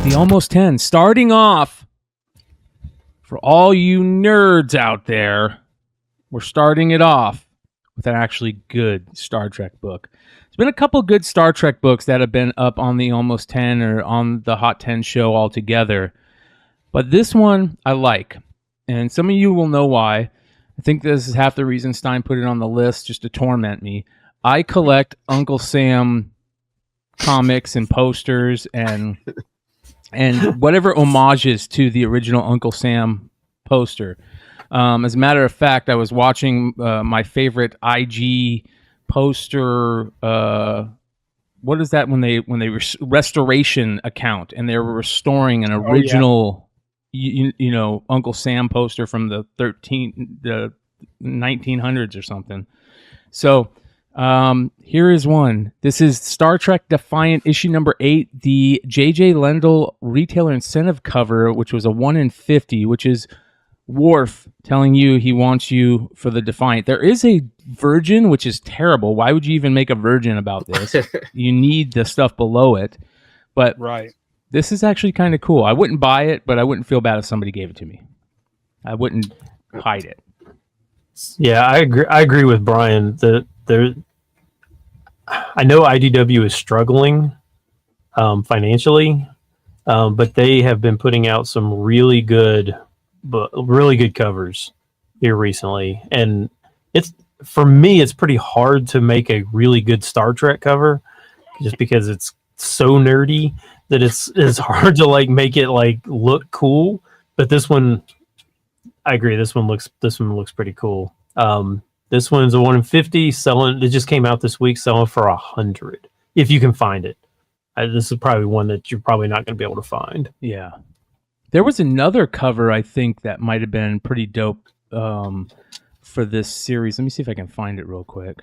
The Almost 10, starting off, for all you nerds out there, we're starting it off with an actually good Star Trek book. There's been a couple good Star Trek books that have been up on the Almost 10 or on the Hot 10 show altogether, but this one I like, and some of you will know why. I think this is half the reason Stein put it on the list, just to torment me. I collect Uncle Sam comics and posters and whatever homages to the original Uncle Sam poster. As a matter of fact, I was watching my favorite IG poster. What is that when they restoration account, and they were restoring an original, you know, Uncle Sam poster from the 1900s or something. So. Here is one. This is Star Trek Defiant issue number 8, the J.J. Lendl retailer incentive cover, which was a 1 in 50, which is Worf telling you he wants you for the Defiant. There is a Virgin, which is terrible. Why would you even make a Virgin about this? You need the stuff below it. But This is actually kind of cool. I wouldn't buy it, but I wouldn't feel bad if somebody gave it to me. I wouldn't hide it. Yeah, I agree with Bryan. I know IDW is struggling financially, but they have been putting out some really good covers here recently. And for me, it's pretty hard to make a really good Star Trek cover, just because it's so nerdy that it's hard to like make it like look cool. But this one, I agree. This one looks pretty cool. This one's a 1 in 50 selling. It just came out this week, selling for $100 if you can find it. This is probably one that you're probably not going to be able to find. Yeah, there was another cover I think that might have been pretty dope for this series. Let me see if I can find it real quick.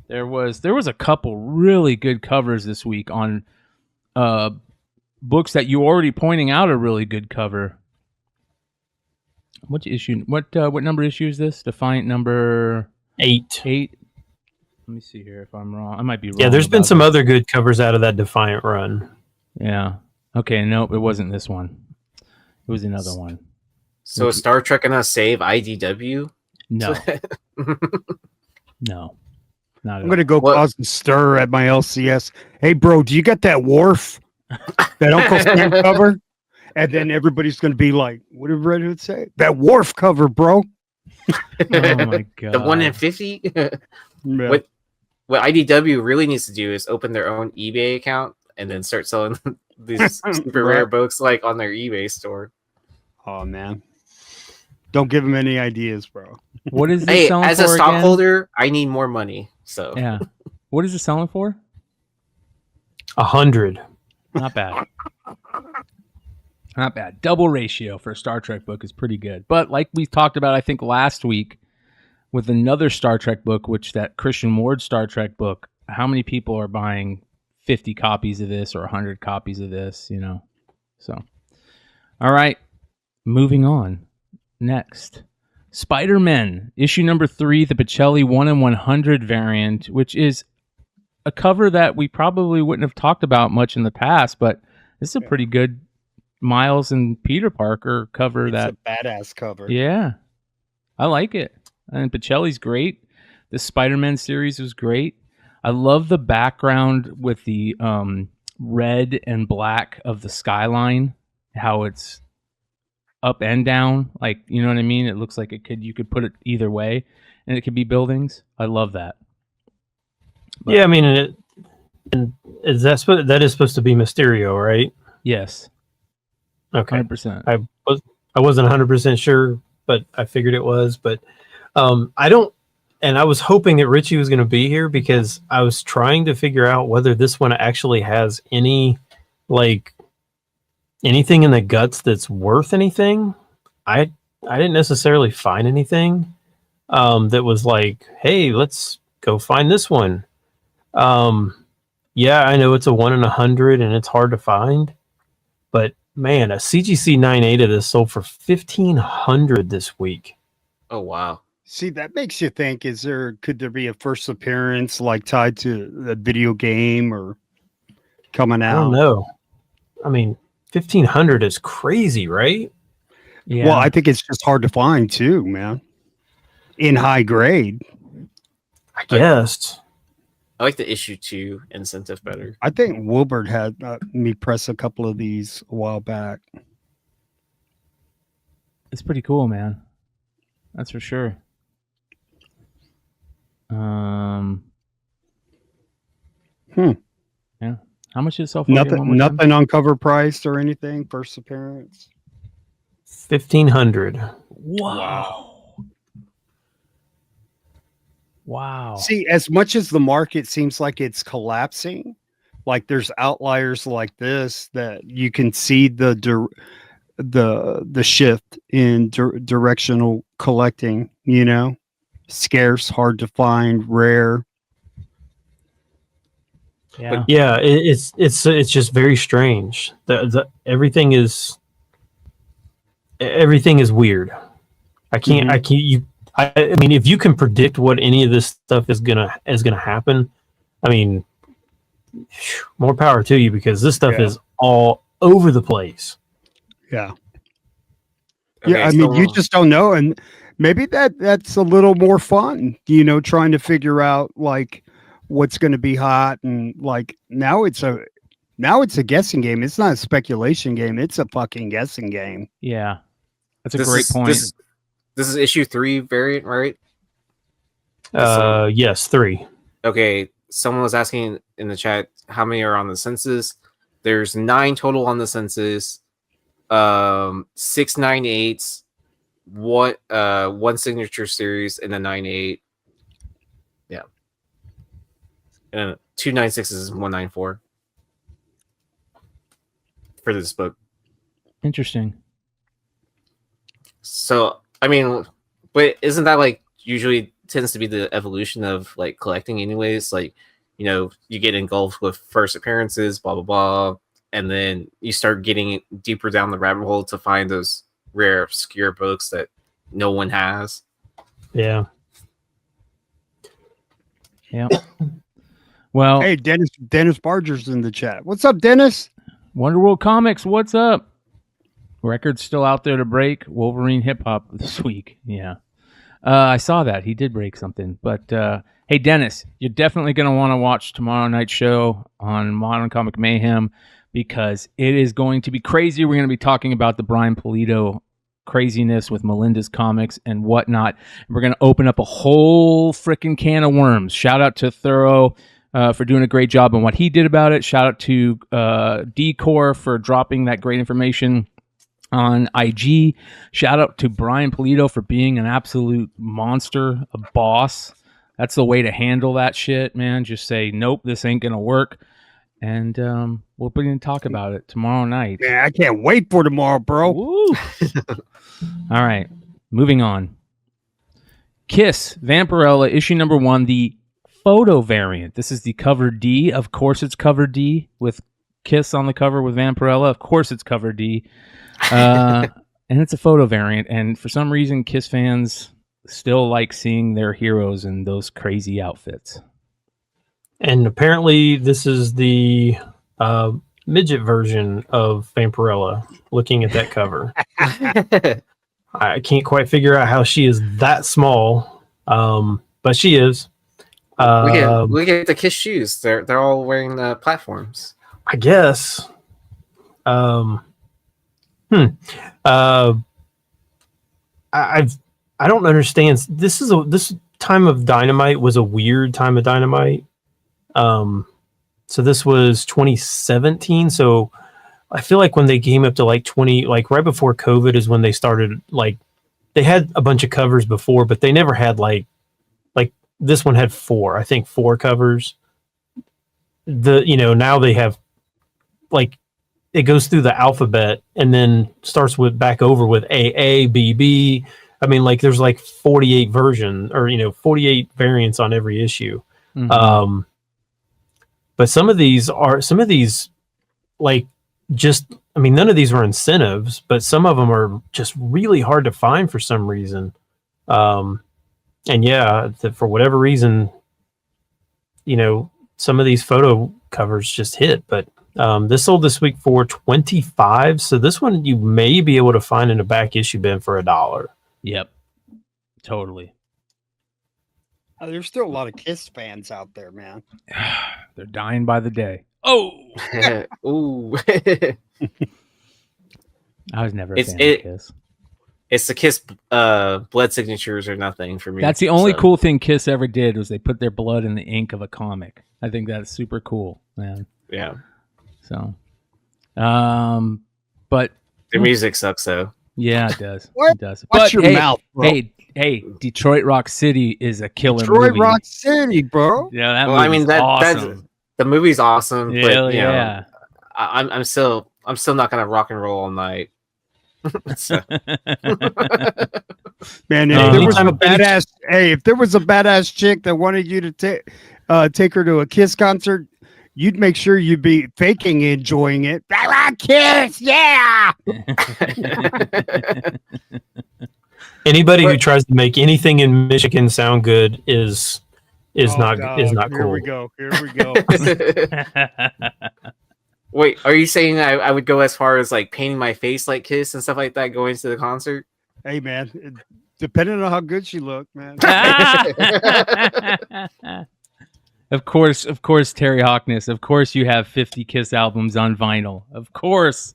There was a couple really good covers this week on books that you already pointing out a really good cover. What issue? What number issue is this? Defiant number 8. 8. Let me see here if I'm wrong. I might be wrong. Yeah, there's been some other good covers out of that Defiant run. Yeah. Okay. Nope. It wasn't this one. It was another one. So is Star Trek gonna save IDW? No. No. Not. I'm gonna go cause a stir at my LCS. Hey, bro, do you got that Worf? That Uncle Sam cover? And then everybody's going to be like, what did Red Hood say? That Worf cover, bro. Oh, my God. The 1 in 50? What IDW really needs to do is open their own eBay account and then start selling these super rare books like on their eBay store. Oh, man. Don't give them any ideas, bro. What is this selling as for a stockholder, again? I need more money. So yeah. What is it selling for? $100. Not bad. Not bad. Double ratio for a Star Trek book is pretty good. But like we talked about, I think last week with another Star Trek book, which that Christian Ward Star Trek book, how many people are buying 50 copies of this or 100 copies of this, you know? So, all right, moving on. Next, Spider-Man, issue number 3, the Pacelli 1 in 100 variant, which is a cover that we probably wouldn't have talked about much in the past, but this is a pretty good Miles and Peter Parker cover. It's a badass cover. Yeah, I like it. And Pacelli's great. The Spider-Man series was great. I love the background with the red and black of the skyline, how it's up and down. Like, you know what I mean? It looks like you could put it either way, and it could be buildings. I love that. But, yeah, I mean, that is supposed to be Mysterio, right? Yes. Okay. 100%. I wasn't 100% sure, but I figured it was. But I was hoping that Richie was going to be here because I was trying to figure out whether this one actually has anything in the guts that's worth anything. I didn't necessarily find anything that was like, hey, let's go find this one. Yeah, I know it's a 1 in 100 and it's hard to find, but man, a CGC 9.8 of this sold for $1,500 this week. Oh wow! See, that makes you think: could there be a first appearance like tied to a video game or coming out? I don't know. I mean, 1,500 is crazy, right? Yeah. Well, I think it's just hard to find too, man. In high grade, I guess. I like the issue 2 incentive better. I think Wilbert had me press a couple of these a while back. It's pretty cool, man. That's for sure. Yeah. How much is self? Nothing on cover price or anything. First appearance. 1,500. Wow. See, as much as the market seems like it's collapsing, like there's outliers like this that you can see the shift in directional collecting. You know, scarce, hard to find, rare. Yeah. Yeah, it's just very strange. Everything is weird. I mean, if you can predict what any of this stuff is gonna happen, I mean, more power to you, because this stuff is all over the place. Yeah. Okay, Yeah, I mean, you just don't know, and maybe that's a little more fun, you know, trying to figure out like what's going to be hot, and like now it's a guessing game. It's not a speculation game. It's a fucking guessing game. Yeah, that's a great point. This is issue 3 variant, right? Yes, 3. Okay, someone was asking in the chat how many are on the census. There's 9 total on the census. 6 9/8s, one signature series, and a 9/8. Yeah, and 2 9/6s and 1 9/4 for this book. Interesting. So, I mean, but isn't that like usually tends to be the evolution of like collecting anyways? Like, you know, you get engulfed with first appearances, blah, blah, blah. And then you start getting deeper down the rabbit hole to find those rare, obscure books that no one has. Yeah. Yeah. Well, hey, Dennis Barger's in the chat. What's up, Dennis? Wonder World Comics, what's up? Record's still out there to break. Wolverine hip hop this week. Yeah. I saw that. He did break something. But hey, Dennis, you're definitely going to want to watch tomorrow night's show on Modern Comic Mayhem, because it is going to be crazy. We're going to be talking about the Bryan Pulido craziness with Melinda's Comics and whatnot. And we're going to open up a whole freaking can of worms. Shout out to Thorough for doing a great job on what he did about it. Shout out to Decor for dropping that great information on IG. Shout out to Bryan Pulido for being an absolute monster, a boss. That's the way to handle that shit, man. Just say, nope, this ain't going to work. And we'll be going to talk about it tomorrow night. Yeah, I can't wait for tomorrow, bro. Woo. All right, moving on. Kiss, Vampirella, issue number 1, the photo variant. This is the cover D. Of course it's cover D with Kiss on the cover with Vampirella. Of course it's cover D. And it's a photo variant. And for some reason, Kiss fans still like seeing their heroes in those crazy outfits. And apparently this is the midget version of Vampirella, looking at that cover. I can't quite figure out how she is that small, but she is. Look at the Kiss shoes. They're all wearing platforms. I guess. I don't understand. This time of Dynamite was a weird time of Dynamite. So this was 2017. So I feel like when they came up to like 20, like right before COVID is when they started, like they had a bunch of covers before, but they never had like this one had 4 covers. Now they have like, it goes through the alphabet and then starts back over with AA, BB. I mean, like there's like 48 versions or, 48 variants on every issue. Mm-hmm. But some of these like none of these were incentives, but some of them are just really hard to find for some reason. And yeah, for whatever reason, some of these photo covers just hit, but This sold this week for $25. So this one you may be able to find in a back issue bin for $1. Yep. Totally. There's still a lot of Kiss fans out there, man. They're dying by the day. Oh, Ooh. I was never a It's- fan of Kiss. It's the Kiss blood signatures or nothing for me. That's the only so. cool thing Kiss ever did was they put their blood in the ink of a comic. I think that's super cool, man. Yeah. So, but Their music sucks though. yeah, it does. What? It does. Watch But your hey, mouth, bro. Hey, Detroit Rock City is a killer Detroit movie. Rock City, bro. Yeah, that Well, I movie's mean that's awesome. the movie's awesome, but Hell you know, yeah. I'm still not gonna rock and roll all night. So, Man, if Uh, there was a anytime- if there was a badass chick that wanted you to take her to a Kiss concert, you'd make sure you'd be faking enjoying it. I like Kiss, yeah. Anybody who tries to make anything in Michigan sound good is Oh, not God. cool. Here we go. Here we go. wait, are you saying I would go as far as like painting my face like Kiss and stuff like that going to the concert? Hey, man, depending on how good she looked, man. Of course, Terry Hawkness. Of course, you have 50 Kiss albums on vinyl. Of course,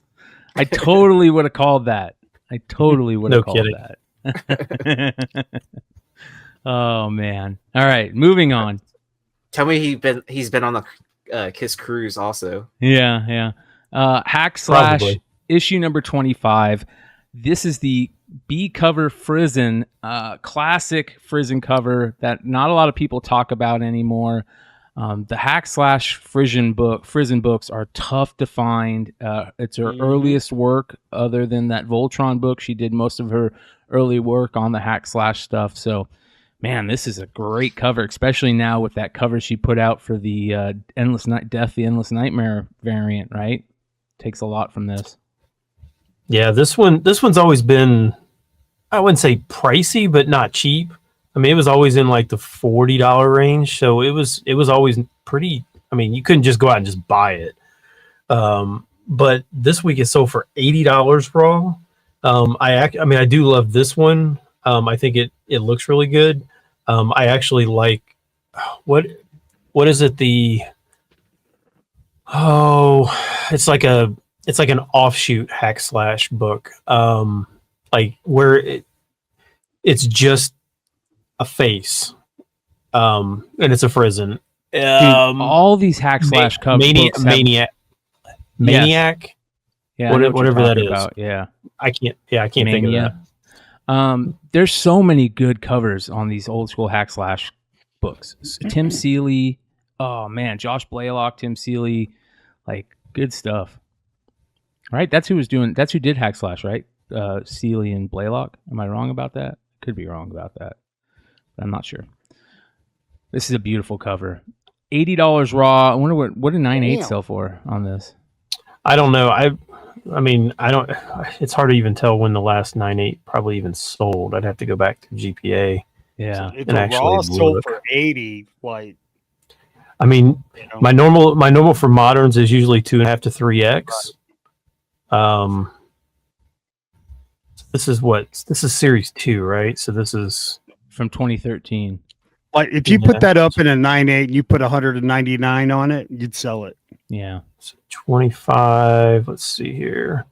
I totally would have called that. I totally would have No called kidding. that. Oh man! All right, moving on. Tell me he's been on the Kiss cruise also. Yeah. Hack Slash Probably. issue number 25. This is the B cover Frizen, classic Frizen cover that not a lot of people talk about anymore. The Hack Slash Frizen books are tough to find. It's her earliest work, other than that Voltron book. She did most of her early work on the Hack Slash stuff. So, man, this is a great cover, especially now with that cover she put out for the the Endless Nightmare variant. Right, takes a lot from this. Yeah, this one's always been, I wouldn't say pricey, but not cheap. I mean, it was always in like the $40 range, so it was always pretty. I mean, you couldn't just go out and just buy it. But this week it sold for $80 raw. I do love this one. I think it looks really good. I actually like what is it? It's like an offshoot Hack Slash book. Like where it's just a face. And it's a Frizen. Dude, all these Hack Slash covers. Maniac. Yeah, I know what whatever you're that talking is. about. Yeah. I can't think of that. There's so many good covers on these old school Hack Slash books. Tim Seeley, oh man, Josh Blaylock, Tim Seeley, like good stuff. Right? That's who did Hack Slash, right? Seeley and Blaylock. Am I wrong about that? Could be wrong about that. But I'm not sure. This is a beautiful cover. $80 raw. I wonder what did 9/8 sell for on this? I don't know. I mean, I don't. It's hard to even tell when the last 9/8 probably even sold. I'd have to go back to GPA. Yeah. If And the actually raw sold look. for 80, like, I mean, you know, my normal for moderns is usually 2.5 to 3x. This is series 2, right? So this is From 2013. like if you Yeah. put that up in a 9/8 and you put 199 on it, you'd sell it. Yeah. 25. Let's see here.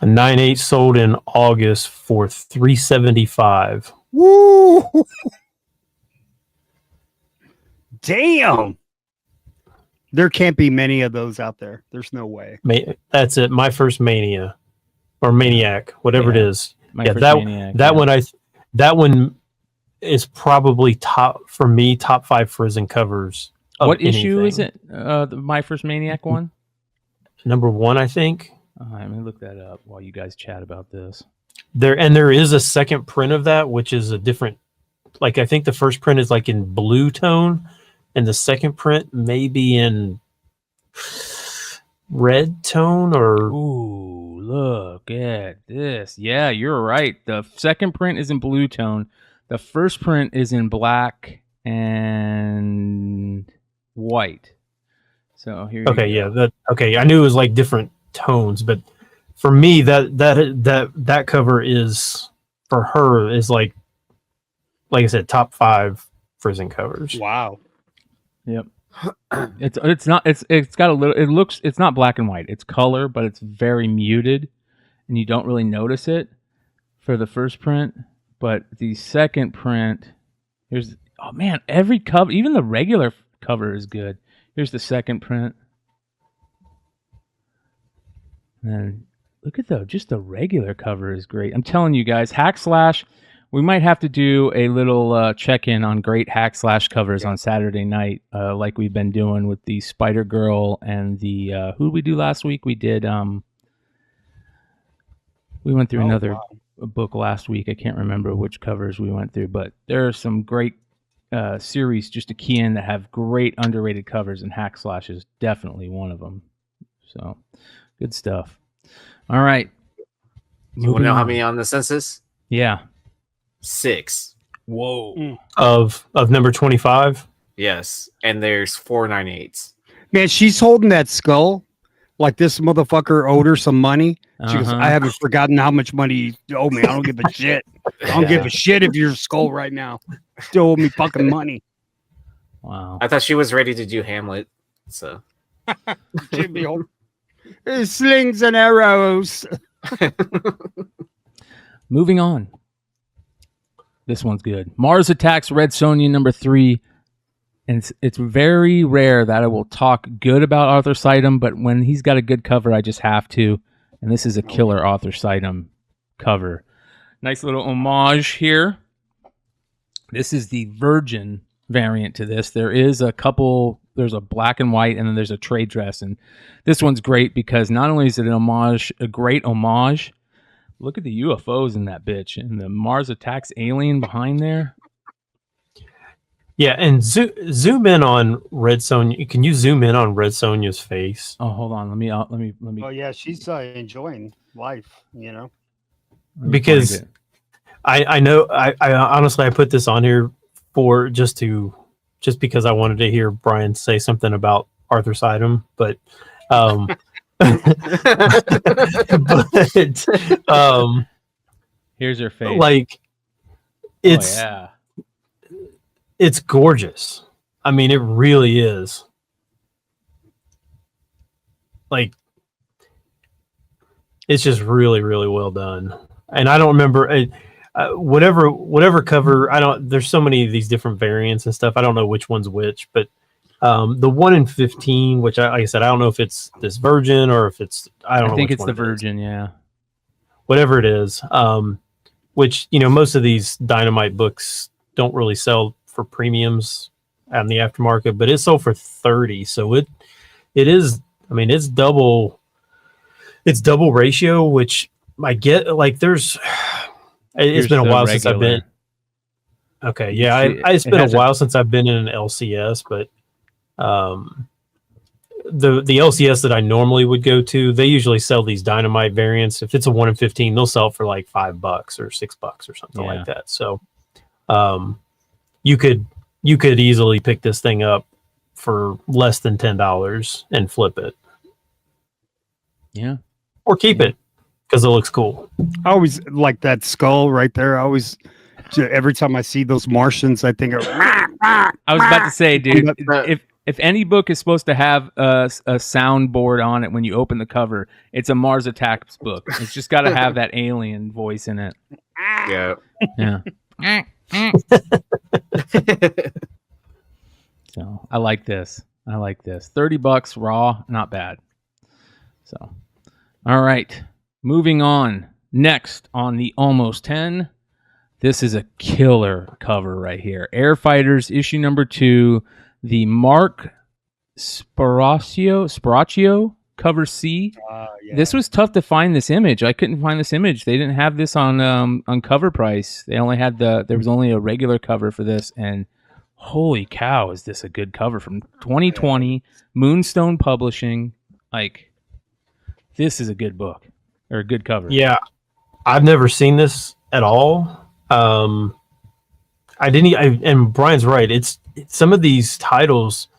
A 9/8 sold in August for $375. Woo! Damn. There can't be many of those out there. There's no way. That's it. My first Mania or Maniac, whatever Yeah. it is. My Yeah, first that Maniac, that yeah. that one is probably top 5 Frizen covers. Of What issue anything. is it? My First Maniac one? Number 1, I think. Let me look that up while you guys chat about this. There is a second print of that, which is a different. Like I think the first print is like in blue tone, and the second print may be in red tone or. Ooh, look at this. Yeah, you're right. The second print is in blue tone. The first print is in black and white. So here. Okay, you go. yeah, okay. I knew it was like different tones, but for me, that cover is for her is like I said, top 5 Frizzen covers. Wow. Yep. It's not it's got a little it's not black and white. It's color, but it's very muted, and you don't really notice it for the first print. But the second print, oh man, every cover, even the regular cover is good. Here's the second print. And look at just the regular cover is great. I'm telling you guys, Hack Slash, we might have to do a little check-in on great Hack Slash covers on Saturday night, like we've been doing with the Spider Girl and the who did we do last week? We did we went through another book last week. I can't remember which covers we went through, but there are some great series just to key in that have great underrated covers, and Hack Slash is definitely one of them. So good stuff. All right. You want to know how many on the census? Yeah. 6. Whoa. Of number 25? Yes. And there's 498s. Man, she's holding that skull like this motherfucker owed her some money. She goes, I haven't forgotten how much money you owe me. I don't give a shit. I don't give a shit if you're a skull right now. Still owe me fucking money. Wow. I thought she was ready to do Hamlet. So slings and arrows. Moving on. This one's good. Mars Attacks Red Sonja number 3. And it's very rare that I will talk good about Arthur Sidem, but when he's got a good cover, I just have to. And this is a killer Arthur Sidem cover. Nice little homage here. This is the Virgin variant to this. There is a couple, there's a black and white, and then there's a trade dress. And this one's great because not only is it an homage, a great homage, look at the UFOs in that bitch. And the Mars Attacks alien behind there. Yeah, and zoom in on Red Sonja. Can you zoom in on Red Sonja's face? Oh, hold on. Let me. Oh yeah, she's enjoying life, you know. Because I know I honestly I put this on here for just because I wanted to hear Bryan say something about Arthur Sidem, but here's her face. Like it's gorgeous. I mean, it really is. Like, it's just really, really well done. And I don't remember whatever cover. There's so many of these different variants and stuff. I don't know which one's which, but the 1 in 15, which like I said, I don't know if it's this Virgin or if it's I think it's the Virgin. Yeah, whatever it is. Which most of these Dynamite books don't really sell for premiums out in the aftermarket, but it sold for $30. So it is. I mean, it's double ratio, which I get. Like, it's been a while since I've been. Okay, yeah, it's been a while since I've been in an LCS, but the LCS that I normally would go to, they usually sell these Dynamite variants. If it's a 1 in 15, they'll sell it for like $5 or $6 or something like that. So, you could easily pick this thing up for less than $10 and flip it. Yeah. Or keep it because it looks cool. I always like that skull right there. Every time I see those Martians, I think I was about to say, dude, if any book is supposed to have a soundboard on it when you open the cover, it's a Mars Attacks book. It's just got to have that alien voice in it. Yeah. Yeah. So I like this. $30 raw, not bad. So, all right, moving on. Next on the Almost 10, this is a killer cover right here. Air Fighters issue number 2, the Mark Sparacchio cover C. Yeah. This was tough to find this image. I couldn't find this image. They didn't have this on Cover Price. They only had there was only a regular cover for this, and holy cow, is this a good cover from 2020, Moonstone Publishing. Like, this is a good book or a good cover. Yeah, I've never seen this at all. And Brian's right. It's some of these titles,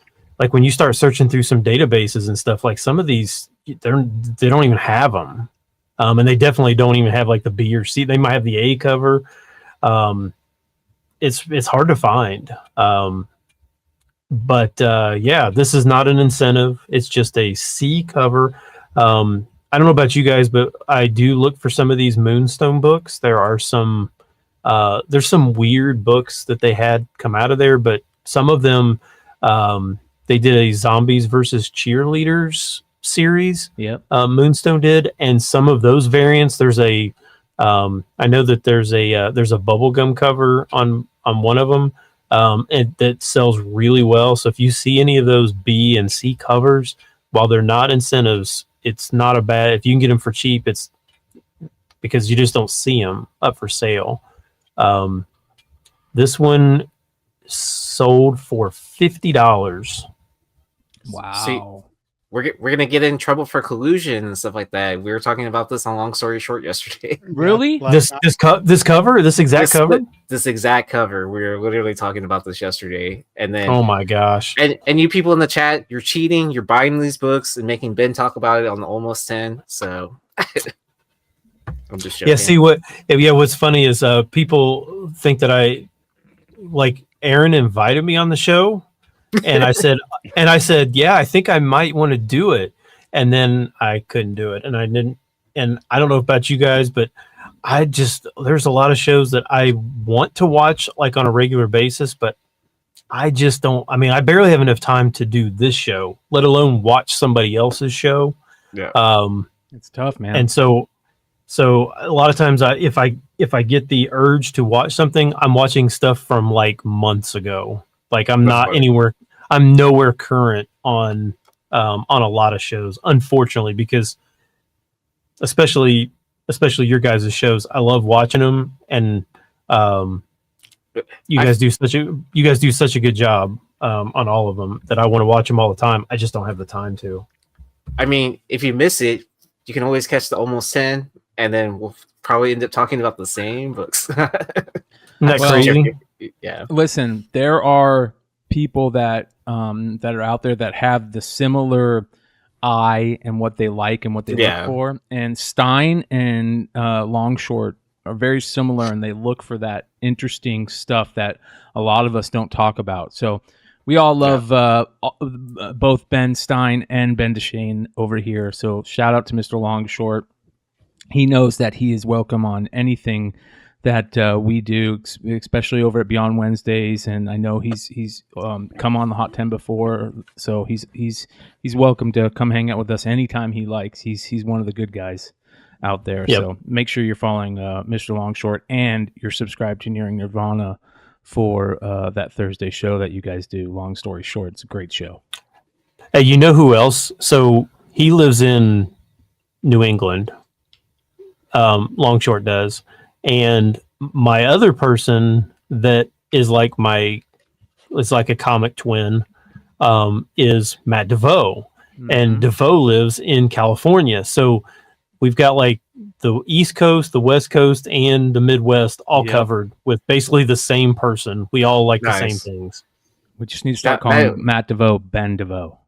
like when you start searching through some databases and stuff, like some of these, they don't even have them. And they definitely don't even have like the B or C. They might have the A cover. It's hard to find. But yeah, this is not an incentive. It's just a C cover. I don't know about you guys, but I do look for some of these Moonstone books. There are some, there's some weird books that they had come out of there, but some of them, they did a zombies versus cheerleaders series. Yep. Moonstone did, and some of those variants. There's a, I know that there's a bubblegum cover on one of them, and that sells really well. So if you see any of those B and C covers, while they're not incentives, it's not a bad. If you can get them for cheap, it's because you just don't see them up for sale. This one sold for $50. Wow. See, we're gonna get in trouble for collusion and stuff like that. We were talking about this on Long Story Short yesterday. Really? This cover, this exact cover. This exact cover. We were literally talking about this yesterday, and then Oh my gosh! and you people in the chat, you're cheating. You're buying these books and making Ben talk about it on the Almost 10. So I'm just joking. Yeah. See what's funny is people think that I like Aaron invited me on the show. And I said, yeah, I think I might want to do it. And then I couldn't do it. And I didn't. And I don't know about you guys, but there's a lot of shows that I want to watch like on a regular basis, but I just don't. I mean, I barely have enough time to do this show, let alone watch somebody else's show. Yeah. It's tough, man. And so a lot of times if I get the urge to watch something, I'm watching stuff from like months ago. Like I'm nowhere current on a lot of shows, unfortunately, because especially your guys' shows, I love watching them, and you guys do such a good job on all of them that I want to watch them all the time. I just don't have the time to. I mean, if you miss it, you can always catch the Almost 10, and then we'll probably end up talking about the same books. Isn't that crazy? Yeah. Listen, there are people that are out there that have the similar eye and what they like and what they look for. And Stein and Longshort are very similar, and they look for that interesting stuff that a lot of us don't talk about. So we all love both Ben Stein and Ben Deshane over here. So shout out to Mr. Longshort. He knows that he is welcome on anything that we do, especially over at Beyond Wednesdays, and I know he's come on the Hot 10 before, so he's welcome to come hang out with us anytime he likes. He's one of the good guys out there. Yep. So make sure you're following Mr. Longshort, and you're subscribed to Nearing Nirvana for that Thursday show that you guys do. Long Story Short, it's a great show. Hey, you know who else? So he lives in New England. Longshort does. And my other person that is like a comic twin, is Matt DeVoe. Mm-hmm. And DeVoe lives in California. So we've got like the East Coast, the West Coast, and the Midwest all covered with basically the same person. We all like the same things. We just need to start calling Matt DeVoe Ben DeVoe.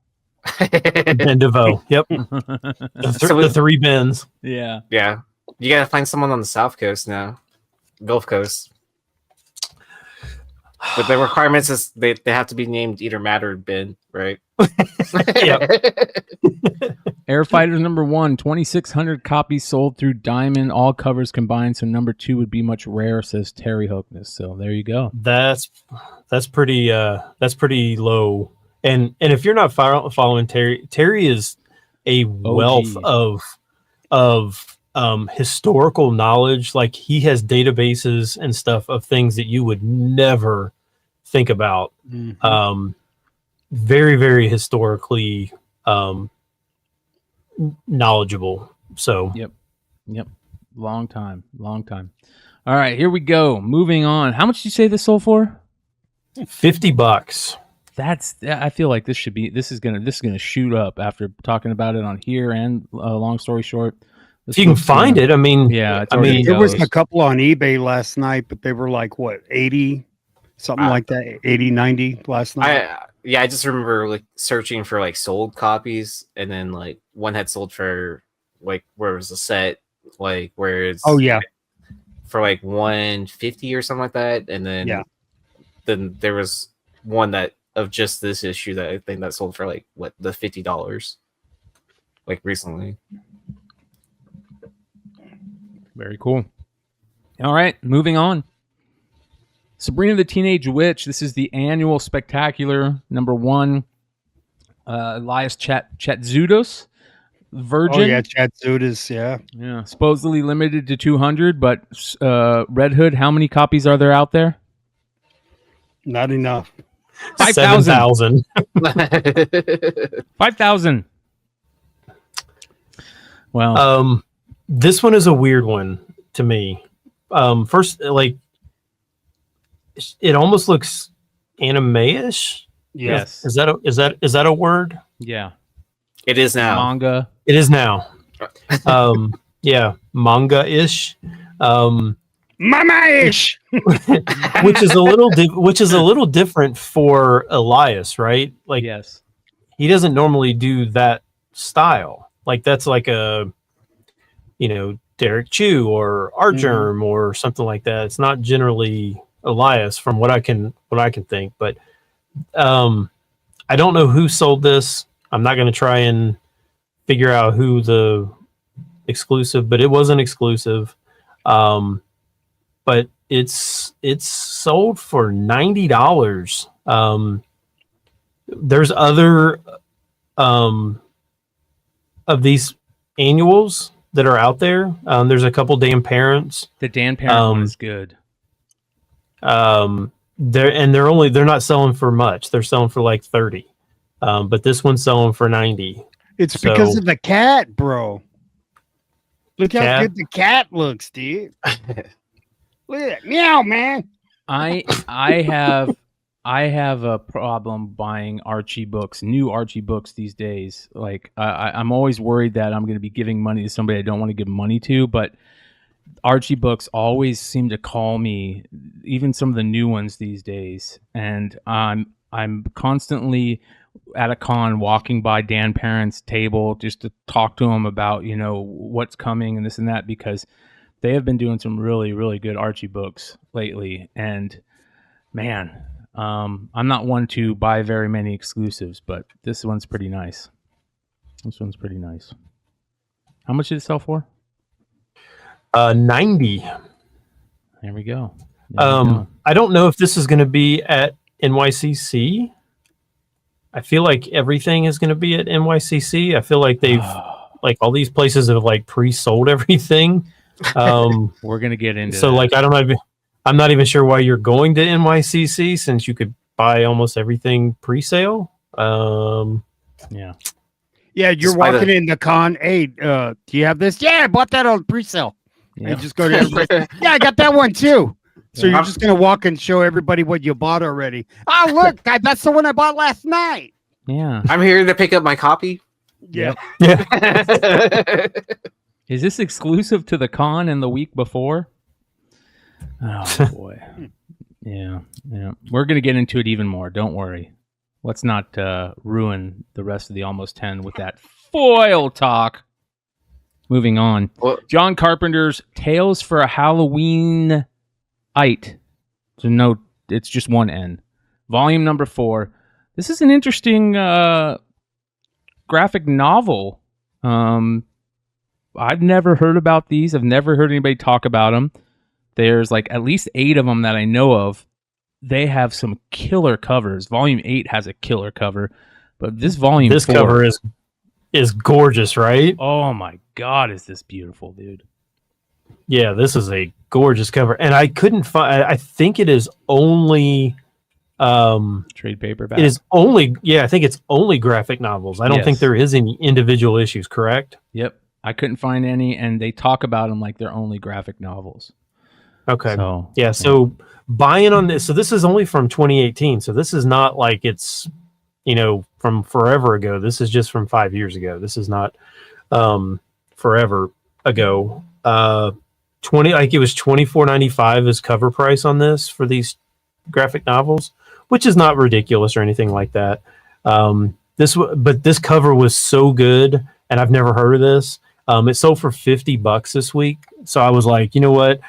Ben DeVoe. Yep. The three Bens. Yeah. Yeah. You gotta find someone on the South Coast now, Gulf Coast. But the requirements is they have to be named either Matt or Ben, right? Air Fighters #1, 2,600 copies sold through Diamond, all covers combined. So #2 would be much rare, says Terry Hokeness. So there you go. That's pretty low. And if you're not following Terry is a wealth of historical knowledge. Like he has databases and stuff of things that you would never think about. Mm-hmm. Very, very historically knowledgeable. So yep. Long time. All right, here we go. Moving on. How much did you say this sold for? $50. I feel like this is gonna shoot up after talking about it on here and Long Story Short. If you can find it, I mean, there was a couple on eBay last night, but they were like what, 80, something like that, 80, 90 last night. Yeah, I just remember like searching for like sold copies, and then like one had sold for like where it was a set, like where it's Oh yeah, for like 150 or something like that, and Yeah. then there was one that of just this issue that I think that sold for like what the $50 like recently. Very cool. All right, moving on. Sabrina the Teenage Witch. This is the annual spectacular #1. Elias Chatzudos, Virgin. Oh yeah, Chatzudas. Yeah, Yeah, supposedly limited to 200, but Red Hood, how many copies are there out there? not enough. 5,000. 7,000. 5,000. Well, This one is a weird one to me. First, like, it almost looks anime-ish. yes. Is that a word? Yeah. It is now. Manga. It is now. Yeah, manga-ish. Mama-ish. Which is a little different for Elias, right? Like, Yes. he doesn't normally do that style. Like, that's like a, Derek Chu or Artgerm or something like that. It's not generally Elias, from what I can think. But I don't know who sold this. I'm not going to try and figure out who the exclusive, but it wasn't exclusive. But it's sold for $90. There's other of these annuals that are out there. There's a couple Dan Parents. The Dan Parent one is good. They're not selling for much. They're selling for like 30. But this one's selling for 90. It's because of the cat, bro. Look how Cat? good the cat looks, dude. Look at that. Meow, man. I have a problem buying Archie books, new Archie books these days. Like I'm always worried that I'm going to be giving money to somebody I don't want to give money to, but Archie books always seem to call me, even some of the new ones these days. And I'm constantly at a con walking by Dan Parent's table just to talk to him about, what's coming and this and that, because they have been doing some really, really good Archie books lately. And man, I'm not one to buy very many exclusives, but this one's pretty nice. How much did it sell for? 90. There we go. I don't know if this is going to be at NYCC. I feel like everything is going to be at NYCC. I feel like they've like all these places have like pre-sold everything. We're gonna get into so that. like I'm not even sure why you're going to NYCC, since you could buy almost everything pre-sale. Yeah. Yeah, you're walking in the con. Hey, do you have this? Yeah, I bought that on pre-sale. Yeah. And just go to everybody. Yeah, I got that one too. So you're just gonna walk and show everybody what you bought already. Oh, look, that's the one I bought last night. Yeah. I'm here to pick up my copy. Yeah. Is this exclusive to the con and the week before? Oh boy. Yeah. We're gonna get into it even more. Don't worry. Let's not ruin the rest of the almost 10 with that foil talk. Moving on. Well, John Carpenter's Tales for a Halloween Ite. So no, it's just one N. Volume number 4. This is an interesting graphic novel. I've never heard about these. I've never heard anybody talk about them. There's like at least 8 of them that I know of. They have some killer covers. Volume 8 has a killer cover, but this volume 4, cover is gorgeous, right? oh my god, is this beautiful, dude. Yeah, this is a gorgeous cover, and I couldn't find. I think it is only Trade paperback. It is only. Yeah, I think it's only graphic novels. I don't think Yes. there is any individual issues. Correct? Yep. I couldn't find any, and they talk about them like they're only graphic novels. Okay. So Yeah. So buying on this. So this is only from 2018. So this is not like it's from forever ago. This is just from 5 years ago. This is not forever ago. 20. Like it was $24.95 is cover price on this for these graphic novels, which is not ridiculous or anything like that. But this cover was so good, and I've never heard of this. It sold for $50 this week, so I was like, you know what,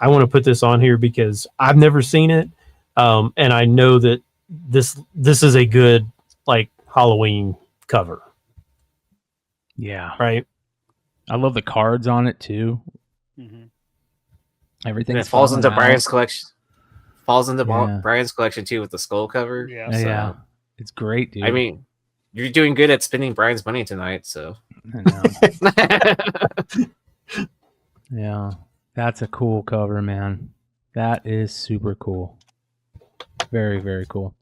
I want to put this on here because I've never seen it, and I know that this is a good like Halloween cover. Yeah, right. I love the cards on it too. Mm-hmm. Everything it falls into Bryan's collection. Falls into Bryan's collection too with the skull cover. Yeah, so, yeah, it's great, dude. I mean, you're doing good at spending Bryan's money tonight, so. I know. Yeah, that's a cool cover, man. That is super cool. Very, very cool.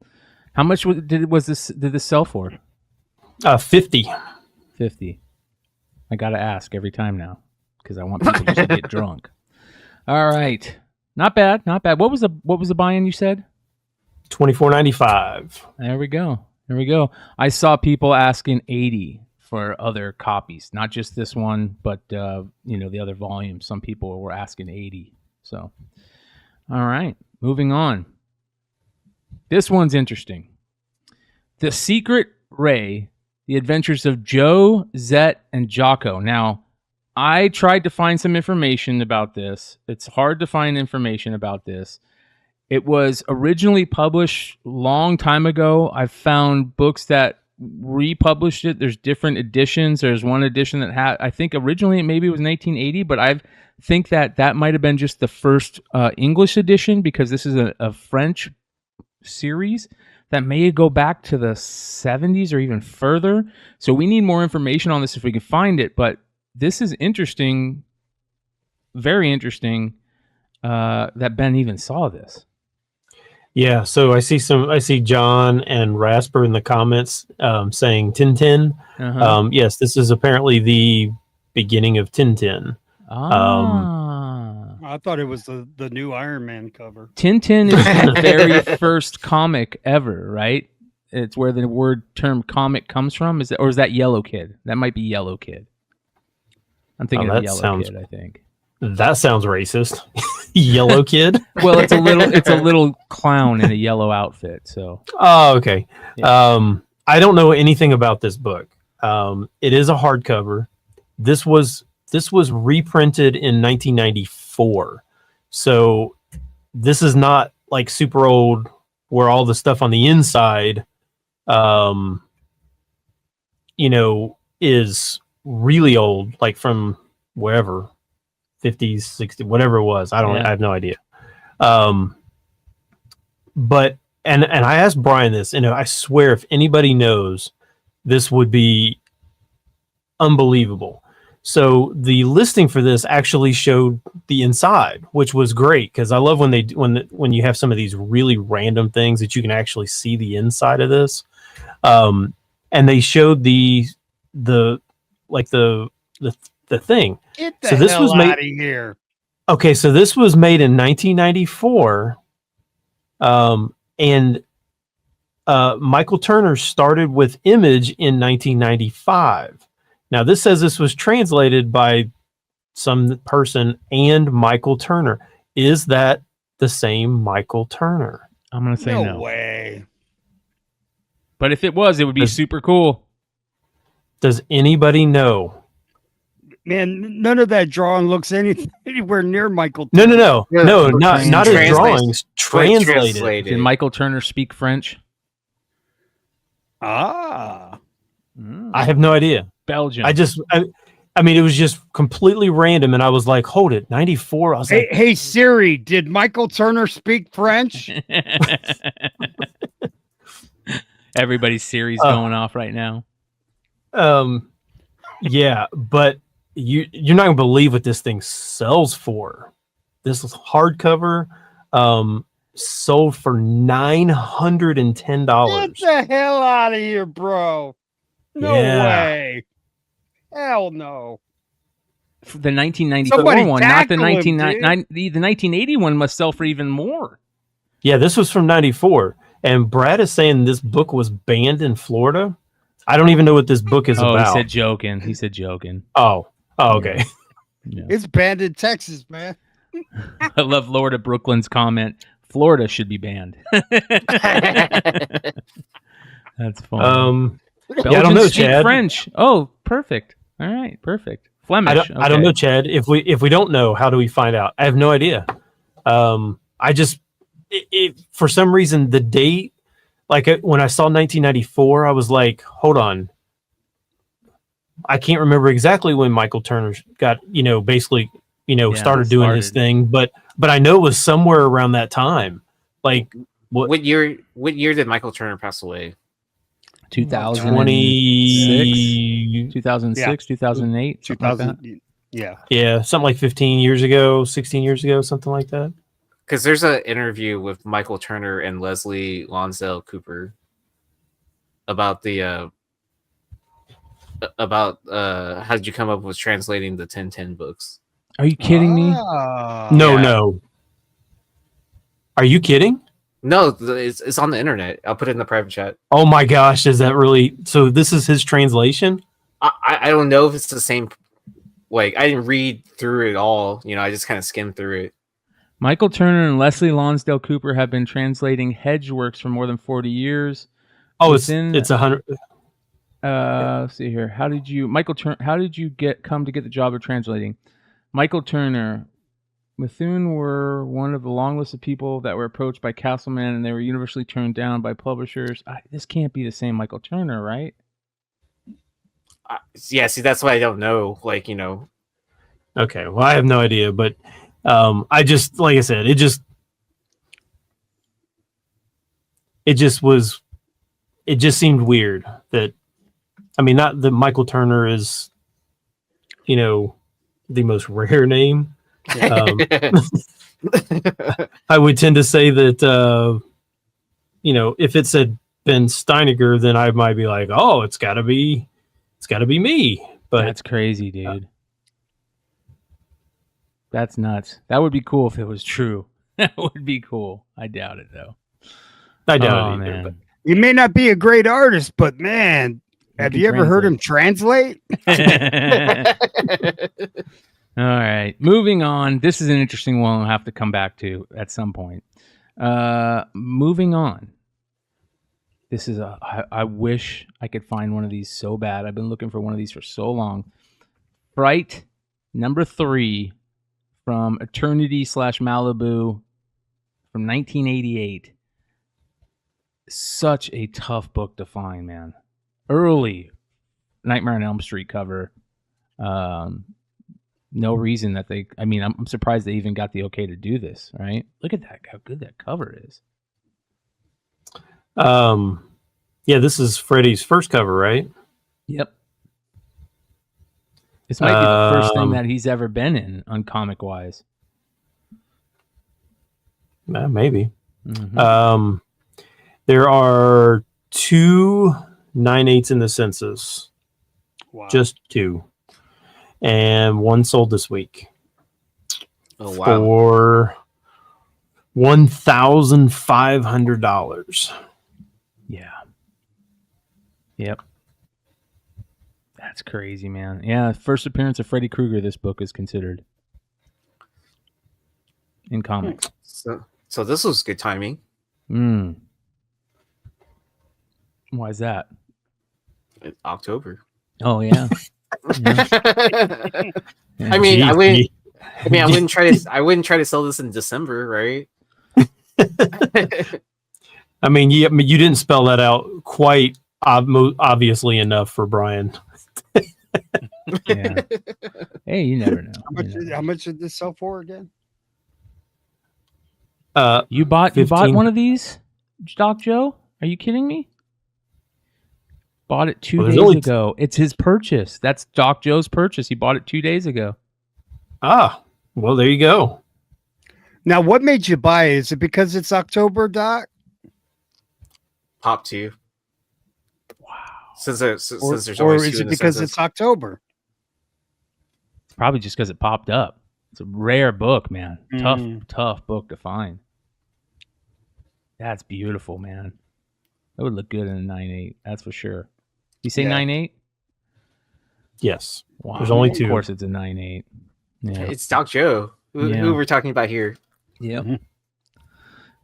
How much did this sell for? 50. 50. I gotta ask every time now because I want people just to get drunk. All right, not bad, not bad. What was the buy-in you said? $24.95. There we go. I saw people asking 80 for other copies, not just this one, but the other volumes. Some people were asking 80. So, all right, moving on. This one's interesting. The Secret Ray, The Adventures of Joe, Zet, and Jocko. Now, I tried to find some information about this. It's hard to find information about this. It was originally published a long time ago. I've found books that republished it. There's different editions. There's one edition that had, I think originally maybe it was 1980, but I think that might have been just the first English edition because this is a French series that may go back to the 70s or even further. So we need more information on this if we can find it. But this is interesting, very interesting that Ben even saw this. Yeah, so I see John and Rasper in the comments saying Tintin. Uh-huh. Yes, this is apparently the beginning of Tintin. I thought it was the new Iron Man cover. Tintin is the very first comic ever, right? It's where the term comic comes from. Is that Yellow Kid? That might be Yellow Kid. I'm thinking of Yellow Kid, I think. That sounds racist. Yellow Kid? Well, it's a little clown in a yellow outfit. So. Oh, okay. Yeah. I don't know anything about this book. It is a hardcover. This was reprinted in 1994. So this is not like super old where all the stuff on the inside is really old, like from wherever, 50s, 60s, whatever it was. I have no idea. But and I asked Bryan this, and I swear if anybody knows, this would be unbelievable. So the listing for this actually showed the inside, which was great because I love when you have some of these really random things that you can actually see the inside of this. And they showed the thing. Get the hell out of here. Okay, so this was made in 1994. And Michael Turner started with Image in 1995. Now, this says this was translated by some person and Michael Turner. Is that the same Michael Turner? I'm going to say no. No way. But if it was, it would be super cool. Does anybody know? Man, none of that drawing looks anywhere near Michael No, Turner. no, not his drawings. Translated. Did Michael Turner speak French? Ah. I have no idea. Belgium. I mean, it was just completely random, and I was like, hold it, 94? I was like, Hey Siri, did Michael Turner speak French? Everybody's Siri's going off right now. Yeah, but you're not gonna believe what this thing sells for. This hardcover sold for $910. Get the hell out of here, bro. No way. Hell no. The 1994 one, not the 1990. The 1980 one must sell for even more. Yeah, this was from 94. And Brad is saying this book was banned in Florida. I don't even know what this book is about. He said joking. Oh, okay. Yeah. It's banned in Texas, man. I love Florida Brooklyn's comment. Florida should be banned. That's fun. I don't know, speak Chad. French. Oh, perfect. All right, perfect. Flemish. I don't know, Chad. If we don't know, how do we find out? I have no idea. I just for some reason the date, like when I saw 1994, I was like, hold on. I can't remember exactly when Michael Turner got, basically, started doing his thing, but I know it was somewhere around that time. Like what year did Michael Turner pass away? 2006, 2008, 2000. Yeah. Yeah, something like 15 years ago, 16 years ago, something like that. Because there's an interview with Michael Turner and Leslie Lonsdale Cooper about the how did you come up with translating the 1010 books? Are you kidding me? No. Are you kidding? No, it's on the internet. I'll put it in the private chat. Oh my gosh, is that really? So this is his translation? I don't know if it's the same. Like, I didn't read through it all. I just kind of skimmed through it. Michael Turner and Leslie Lonsdale Cooper have been translating Hedge works for more than 40 years. Oh, it's 100. Let's see here. How did you come to get the job of translating? Michael Turner, Methuen were one of the long list of people that were approached by Castleman, and they were universally turned down by publishers. This can't be the same Michael Turner, right? Yeah, see, that's why I don't know. Okay, well, I have no idea, but I just, like I said, it just seemed weird that, not that Michael Turner is, the most rare name. I would tend to say that, if it said Ben Steiniger, then I might be like, oh, it's gotta be me. But that's crazy, dude. That's nuts. That would be cool if it was true. That would be cool. I doubt it, though. I doubt it either. Man. But You may not be a great artist, but man, have you ever heard him translate? All right, moving on. This is an interesting one we'll have to come back to at some point. Moving on. This is I wish I could find one of these so bad. I've been looking for one of these for so long. Fright number 3 from Eternity/Malibu from 1988. Such a tough book to find, man. Early Nightmare on Elm Street cover. No reason that I'm surprised they even got the okay to do this, right? Look at that, how good that cover is. Yeah, this is Freddy's first cover, right? Yep. This might be the first thing that he's ever been in on comic wise. Maybe. Mm-hmm. There are 2 9/8 in the census. Wow. Just 2. And 1 sold this week. Oh, wow. For $1,500. Yeah. Yep. That's crazy, man. Yeah, first appearance of Freddy Krueger, this book is considered in comics. So this was good timing. Why is that? October. Oh yeah. Yeah. I mean, I wouldn't try to sell this in December, right? You didn't spell that out quite obviously enough for Bryan. Yeah. Hey, you never know. How much did this sell for again? You bought 15. one of these, Doc Joe? Are you kidding me? Bought it 2 days ago. It's his purchase. That's Doc Joe's purchase. He bought it 2 days ago. Ah, well, there you go. Now, what made you buy it? Is it because it's October, Doc? Pop 2. Wow. Since there's Or is it because it's October? Probably just because it popped up. It's a rare book, man. Tough book to find. That's beautiful, man. That would look good in a 9/8. That's for sure. You say 9/8? Yes. Wow. There's only 2. Of course, it's a 9/8. Yeah. It's Doc Joe. Who we're talking about here. Yep.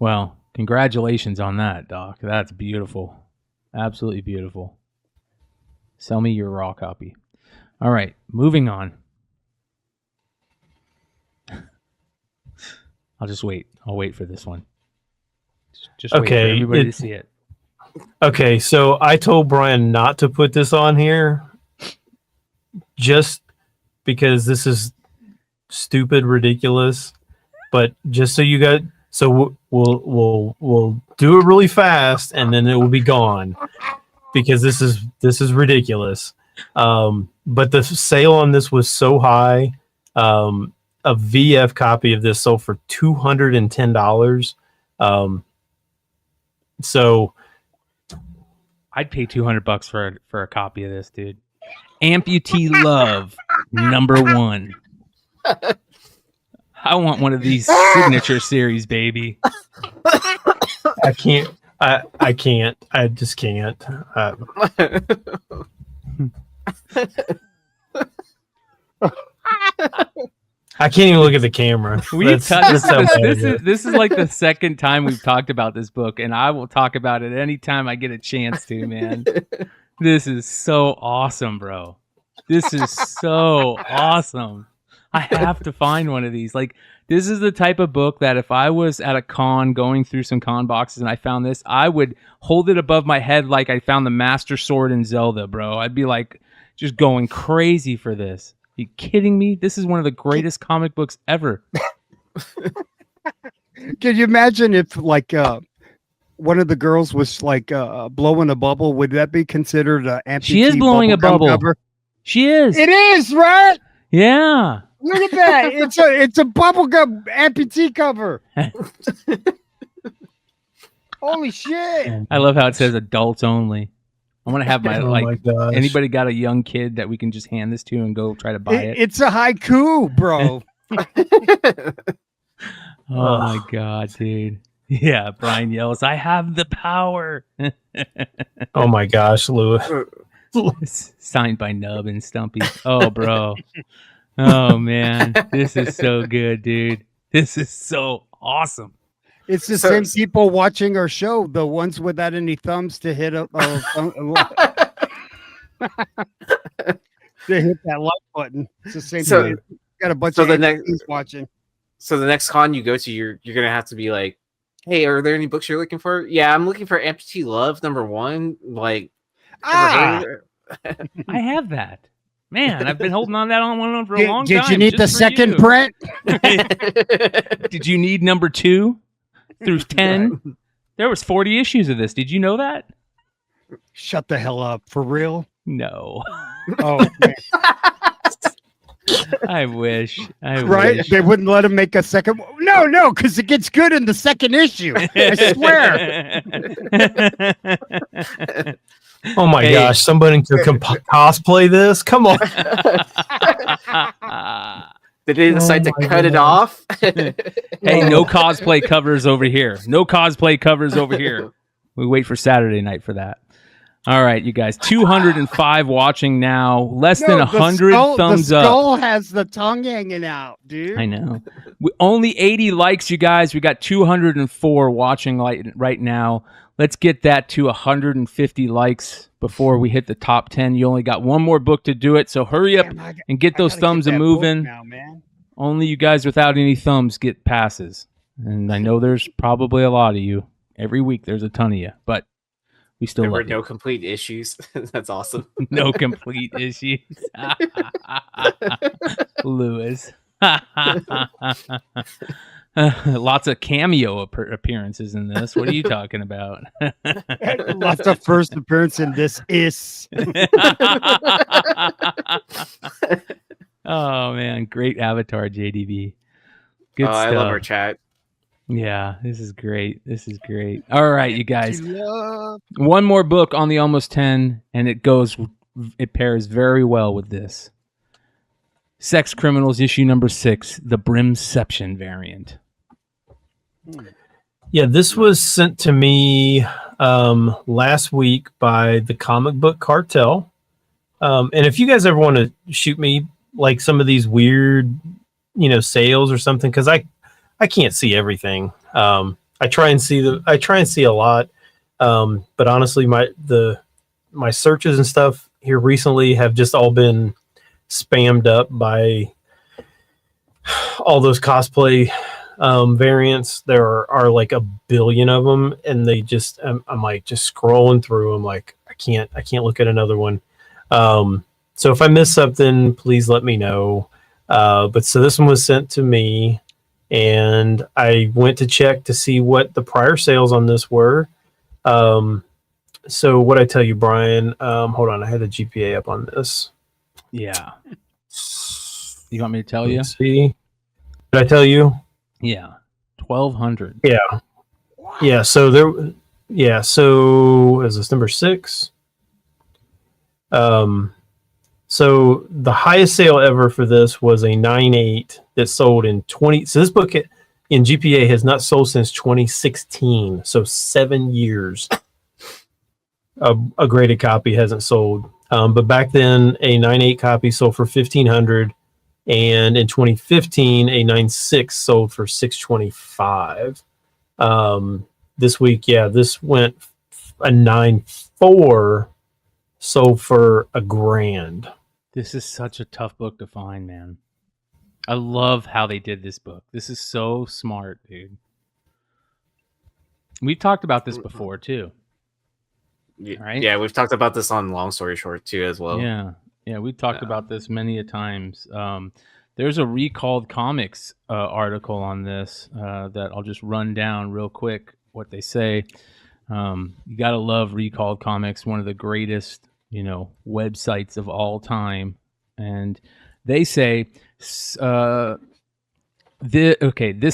Well, congratulations on that, Doc. That's beautiful. Absolutely beautiful. Sell me your raw copy. All right, moving on. I'll just wait. I'll wait for this one. Just wait for Okay, everybody to see it. Okay, so I told Bryan not to put this on here just because this is stupid, ridiculous. But just so you got, so we'll do it really fast, and then it will be gone because this is ridiculous. But the sale on this was so high. A VF copy of this sold for $210. So I'd pay $200 for a copy of this, dude. Amputee Love #1. I want one of these signature series, baby. I can't. I can't. I just can't. I can't even look at the camera. This is like the second time we've talked about this book, and I will talk about it anytime I get a chance to, man. This is so awesome, bro. This is so awesome. I have to find one of these. Like, this is the type of book that if I was at a con going through some con boxes and I found this, I would hold it above my head like I found the Master Sword in Zelda, bro. I'd be like just going crazy for this. Are you kidding me? This is one of the greatest comic books ever. Can you imagine if like one of the girls was like blowing a bubble? Would that be considered an amputee? She is blowing a bubble. Cover? She is. It is, right? Yeah. Look at that. It's a bubblegum amputee cover. Holy shit. I love how it says adults only. I want to have my my gosh. anybody got a young kid that we can just hand this to and go try to buy it. It's a haiku, bro. Oh my god, dude. Yeah, Bryan yells, "I have the power." Oh my gosh, Lewis. It's signed by Nub and Stumpy. Oh, bro. Oh man, this is so good, dude. This is so awesome. It's the same people watching our show, the ones without any thumbs to hit to hit that like button. It's the same thing. Got a bunch of NPCs watching. So the next con you go to, you're gonna have to be like, "Hey, are there any books you're looking for?" Yeah, I'm looking for Amputee Love #1. Like, I have that. Man, I've been holding on that one for a long time. Did you need the second print? Did you need #2 through 10? There was 40 issues of this. Did you know that? Shut the hell up. For real? No. Oh, man. I wish. Right? Wish. They wouldn't let him make a second. No, because it gets good in the second issue. I swear. Oh my gosh! Somebody could cosplay this. Come on. Did they decide to cut it off? Hey, no cosplay covers over here. No cosplay covers over here. We wait for Saturday night for that. All right, you guys. 205 watching now. Less than 100 thumbs up. The skull has the tongue hanging out, dude. I know. Only 80 likes, you guys. We got 204 watching right now. Let's get that to 150 likes before we hit the top 10. You only got one more book to do it, so hurry up and get those thumbs moving. Now, man. Only you guys without any thumbs get passes. And I know there's probably a lot of you. Every week there's a ton of you, but we still there love were you. no complete issues. That's awesome. No complete issues. Lewis. Lots of cameo appearances in this. What are you talking about? Lots of first appearance in this is. Oh man, great avatar, JDB. Good stuff. I love our chat. Yeah, this is great. All right, you guys. One more book on the almost 10, and it pairs very well with this. Sex Criminals issue #6, the Brimception variant. Yeah, this was sent to me last week by the Comic Book Cartel. And if you guys ever want to shoot me like some of these weird, sales or something, because I can't see everything. I I try and see a lot. But honestly, my searches and stuff here recently have just all been spammed up by all those cosplay variants. There are like a billion of them, and they just I'm like just scrolling through. I'm like I can't look at another one. So if I miss something, please let me know. But so this one was sent to me, and I went to check to see what the prior sales on this were. So what I tell you, Brian, hold on, I had the GPA up on this. Yeah. You want me to tell you? Let's see. Did I tell you? Yeah. 1,200. Yeah. Yeah. So so is this number 6? So the highest sale ever for this was a 9.8 that sold in 20. So this book in GPA has not sold since 2016. So 7 years. A graded copy hasn't sold. But back then, a 9.8 copy sold for $1,500, and in 2015, a 9.6 sold for $625. This week, this went a 9.4 sold for $1,000. This is such a tough book to find, man. I love how they did this book. This is so smart, dude. We've talked about this before too. Right? Yeah, we've talked about this on Long Story Short too as well. Yeah, we talked about this many a times. There's a Recalled Comics article on this that I'll just run down real quick what they say. You gotta love Recalled Comics, one of the greatest, websites of all time. And they say, this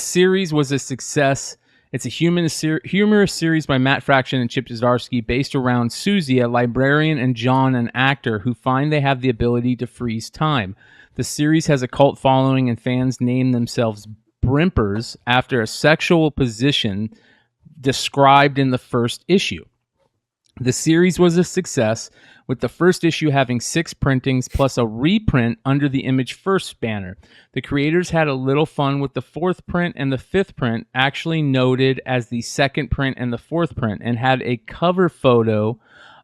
series was a success. It's a humorous series by Matt Fraction and Chip Zdarsky based around Susie, a librarian, and John, an actor, who find they have the ability to freeze time. The series has a cult following, and fans name themselves Brimpers after a sexual position described in the first issue. The series was a success, with the first issue having 6 printings plus a reprint under the Image First banner. The creators had a little fun with the 4th print and the 5th print actually noted as the 2nd print and the 4th print, and had a cover photo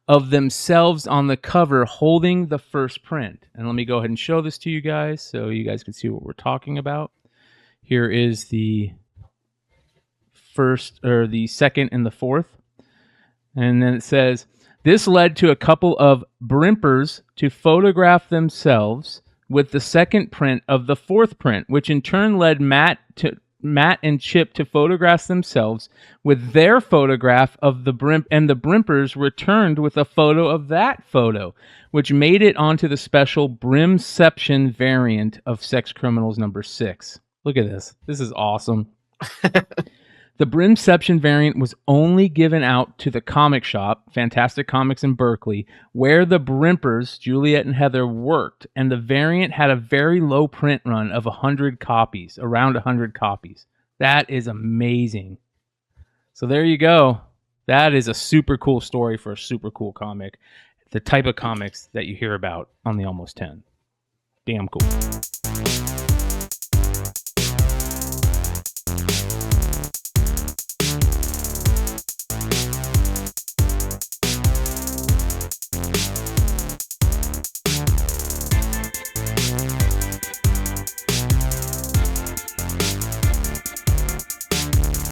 of themselves on the cover holding the first print. And let me go ahead and show this to you guys so you guys can see what we're talking about. Here is the first, or the 2nd and the 4th. And then it says, this led to a couple of Brimpers to photograph themselves with the 2nd print of the 4th print, which in turn led Matt and Chip to photograph themselves with their photograph of the Brimp, and the Brimpers returned with a photo of that photo, which made it onto the special Brimception variant of Sex Criminals number 6. Look at this. This is awesome. The Brimception variant was only given out to the comic shop, Fantastic Comics in Berkeley, where the Brimpers, Juliet and Heather, worked, and the variant had a very low print run of 100 copies, around 100 copies. That is amazing. So there you go. That is a super cool story for a super cool comic. The type of comics that you hear about on the Almost 10. Damn cool.